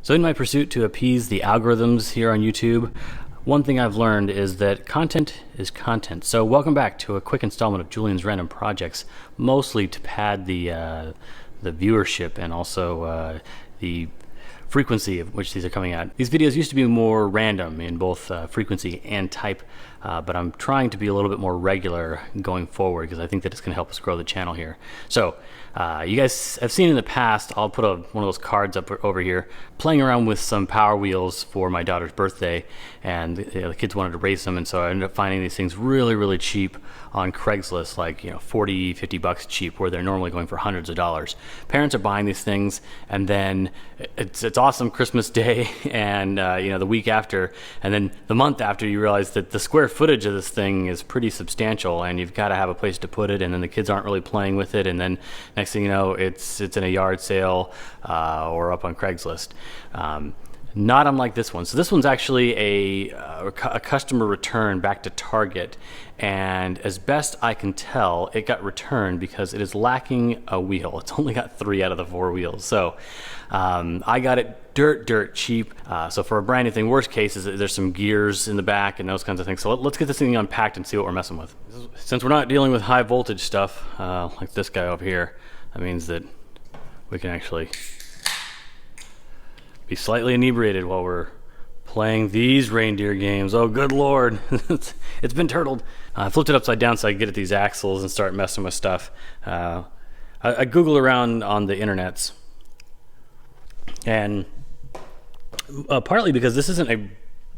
So in my pursuit to appease the algorithms here on YouTube, one thing I've learned is that content is content. So welcome back to a quick installment of Julian's Random Projects, mostly to pad the viewership and also the frequency of which these are coming out. These videos used to be more random in both frequency and type, but I'm trying to be a little bit more regular going forward because I think that it's going to help us grow the channel here. So you guys have seen in the past, I'll put one of those cards up over here, playing around with some Power Wheels for my daughter's birthday, and the kids wanted to race them, and so I ended up finding these things really cheap on Craigslist, like 40, 50 bucks cheap, where they're normally going for hundreds of dollars. Parents are buying these things, and then it's awesome Christmas Day, and the week after, and then the month after, you realize that the square footage of this thing is pretty substantial, and you've got to have a place to put it, and then the kids aren't really playing with it, and then next thing you know, it's in a yard sale or up on Craigslist. Not unlike this one. So this one's actually a customer return back to Target, and as best I can tell, it got returned because it is lacking a wheel. It's only got 3 out of the 4 wheels. So I got it dirt cheap. So for a brand new thing, worst case is that there's some gears in the back and those kinds of things. So let's get this thing unpacked and see what we're messing with. Since we're not dealing with high voltage stuff like this guy over here, that means that we can actually be slightly inebriated while we're playing these reindeer games. Oh, good Lord. It's been turtled. I flipped it upside down so I can get at these axles and start messing with stuff. I Googled around on the internets, and partly because this isn't a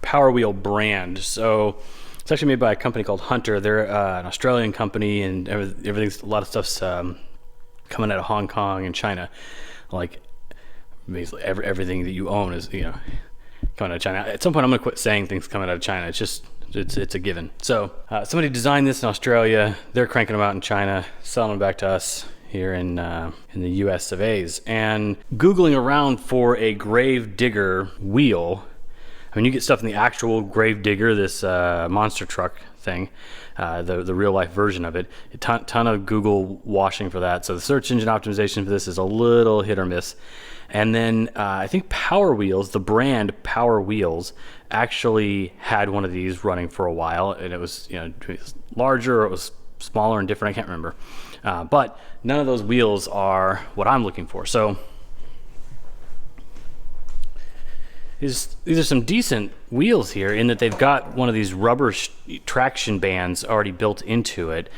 Power Wheel brand, so it's actually made by a company called Hunter. They're an Australian company, and everything's, a lot of stuff's coming out of Hong Kong and China. Like basically everything that you own is coming out of China. At some point I'm going to quit saying things coming out of China. It's a given. So somebody designed this in Australia. They're cranking them out in China, selling them back to us here in the US of A's. And Googling around for a grave digger wheel, I mean, you get stuff in the actual grave digger, this monster truck thing, the real life version of it. A ton of Google washing for that. So the search engine optimization for this is a little hit or miss. And then I think Power Wheels, the brand Power Wheels, actually had one of these running for a while, and it was larger, or it was smaller and different. I can't remember, but none of those wheels are what I'm looking for. So these are some decent wheels here in that they've got one of these rubber traction bands already built into it,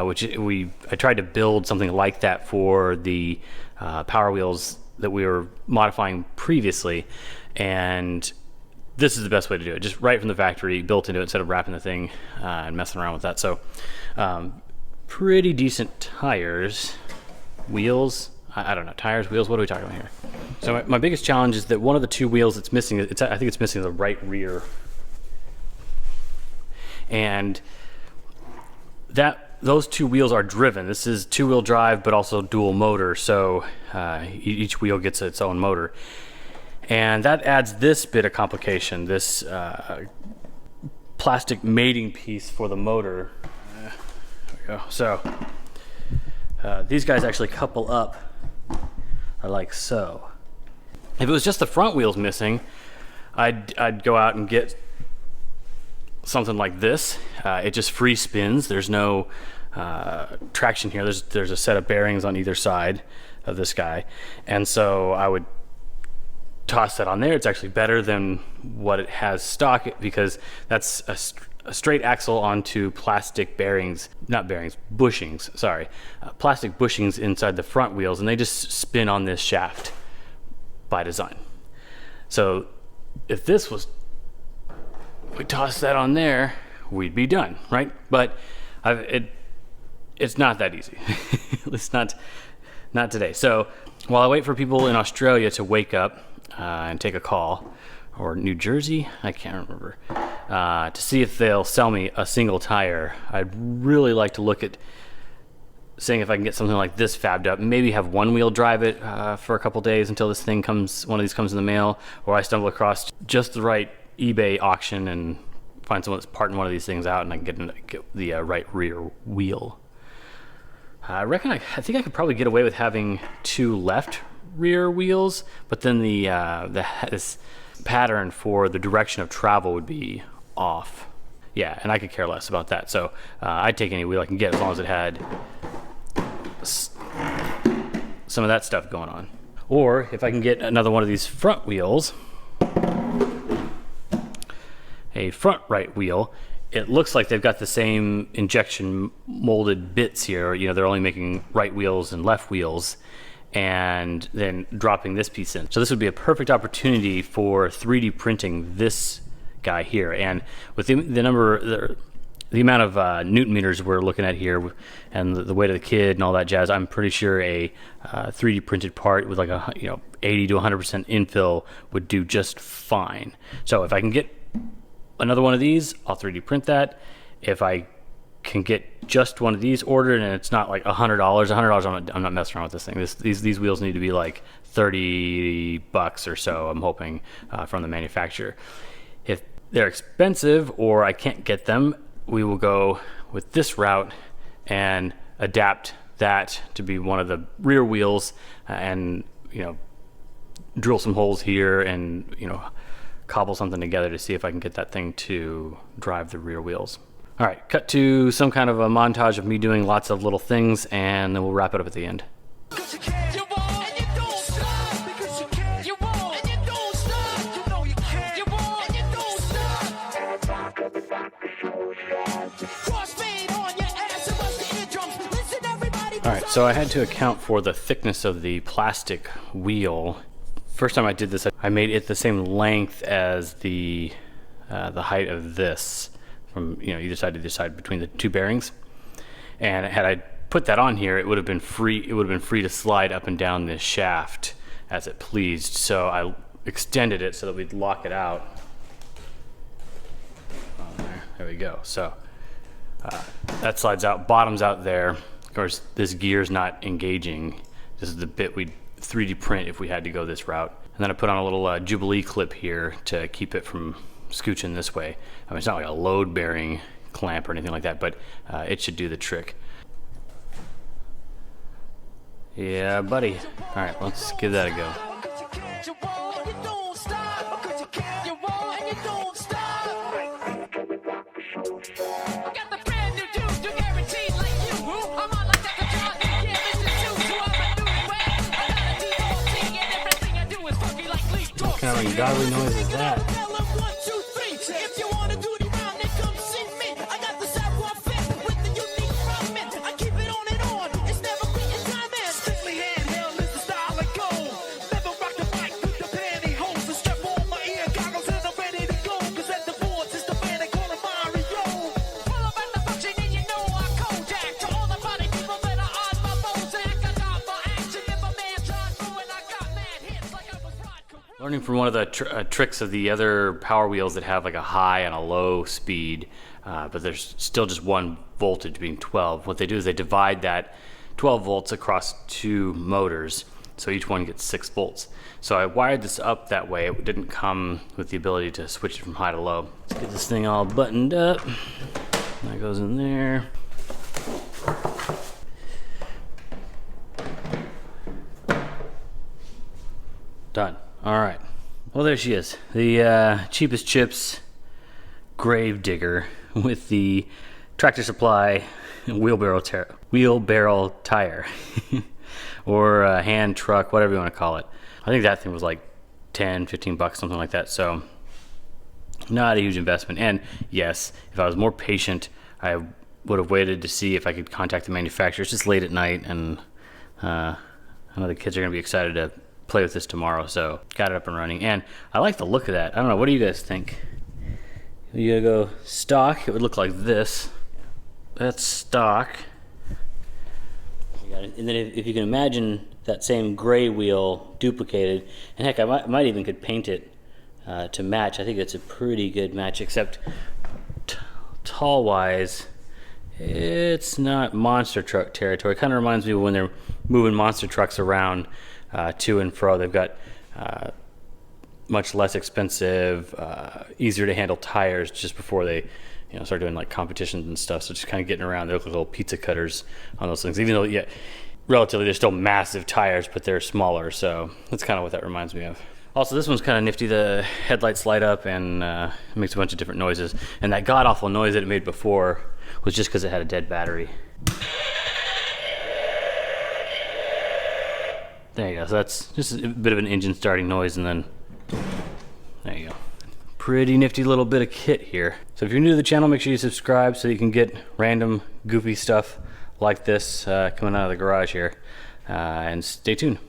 which I tried to build something like that for the Power Wheels that we were modifying previously, and this is the best way to do it, just right from the factory, built into it, instead of wrapping the thing and messing around with that. So pretty decent tires, wheels, I don't know, tires, wheels, what are we talking about here? So my biggest challenge is that one of the 2 wheels that's missing, I think it's missing the right rear, and those 2 wheels are driven. This is 2-wheel drive, but also dual motor, so each wheel gets its own motor. And that adds this bit of complication, this plastic mating piece for the motor. There we go. So these guys actually couple up like so. If it was just the front wheels missing, I'd go out and get something like this. It just free spins. There's no traction here. There's a set of bearings on either side of this guy, and so I would toss that on there. It's actually better than what it has stock, because that's a straight axle onto plastic bearings, not bearings, bushings, sorry, plastic bushings inside the front wheels, and they just spin on this shaft by design. So if this was, we toss that on there, we'd be done, right? But it's not that easy. At least not today. So while I wait for people in Australia to wake up and take a call, or New Jersey, I can't remember, to see if they'll sell me a single tire, I'd really like to look at seeing if I can get something like this fabbed up, maybe have one-wheel drive it for a couple days until this thing one of these comes in the mail, or I stumble across just the right eBay auction and find someone that's parting one of these things out, and I can get the right rear wheel. I think I could probably get away with having 2 left rear wheels, but then this pattern for the direction of travel would be off. Yeah, and I could care less about that. So I'd take any wheel I can get as long as it had some of that stuff going on. Or if I can get another one of these front wheels, a front right wheel, it looks like they've got the same injection molded bits here. You know, they're only making right wheels and left wheels, and then dropping this piece in. So this would be a perfect opportunity for 3D printing this guy here. And with the amount of Newton meters we're looking at here, and the weight of the kid and all that jazz, I'm pretty sure a 3D printed part with like a 80 to 100% infill would do just fine. So if I can get another one of these, I'll 3D print that. If I can get just one of these ordered and it's not like $100, I'm not messing around with this thing. These wheels need to be like $30 or so, I'm hoping, from the manufacturer. If they're expensive or I can't get them, we will go with this route and adapt that to be one of the rear wheels, and drill some holes here and cobble something together to see if I can get that thing to drive the rear wheels. All right, cut to some kind of a montage of me doing lots of little things, and then we'll wrap it up at the end. All right, so I had to account for the thickness of the plastic wheel. First time I did this, I made it the same length as the height of this, from either side between the two bearings. And had I put that on here, it would have been free. It would have been free to slide up and down this shaft as it pleased. So I extended it so that we'd lock it out. There we go. So that slides out, bottoms out there. Of course, this gear's not engaging. This is the bit we'd 3D print if we had to go this route. And then I put on a little Jubilee clip here to keep it from scooching this way. I mean, it's not like a load bearing clamp or anything like that, but it should do the trick. Yeah, buddy. All right, let's give that a go. What kind of godly noise is that? Learning from one of the tricks of the other Power Wheels that have like a high and a low speed, but there's still just one voltage being 12. What they do is they divide that 12 volts across two motors, so each one gets 6 volts. So I wired this up that way. It didn't come with the ability to switch it from high to low. Let's get this thing all buttoned up. That goes in there. Done. All right. Well, there she is. The cheapest chips grave digger with the Tractor Supply wheelbarrow tire or a hand truck, whatever you want to call it. I think that thing was like 10, 15 bucks, something like that. So not a huge investment. And yes, if I was more patient, I would have waited to see if I could contact the manufacturer. It's just late at night, and I know the kids are going to be excited to play with this tomorrow, so got it up and running. And I like the look of that. I don't know, what do you guys think? You gotta go stock, it would look like this. That's stock. And then if you can imagine that same gray wheel duplicated, and heck, I might even could paint it to match. I think it's a pretty good match, except tall wise, it's not monster truck territory. It kind of reminds me of when they're moving monster trucks around to and fro. They've got much less expensive, easier to handle tires just before they start doing like competitions and stuff. So just kind of getting around, they look like little pizza cutters on those things. Even though, yeah, relatively, they're still massive tires, but they're smaller, so that's kind of what that reminds me of. Also, this one's kind of nifty. The headlights light up and it makes a bunch of different noises. And that god-awful noise that it made before was just because it had a dead battery. There you go. So that's just a bit of an engine starting noise, and then there you go. Pretty nifty little bit of kit here. So if you're new to the channel, make sure you subscribe so you can get random goofy stuff like this coming out of the garage here. And stay tuned.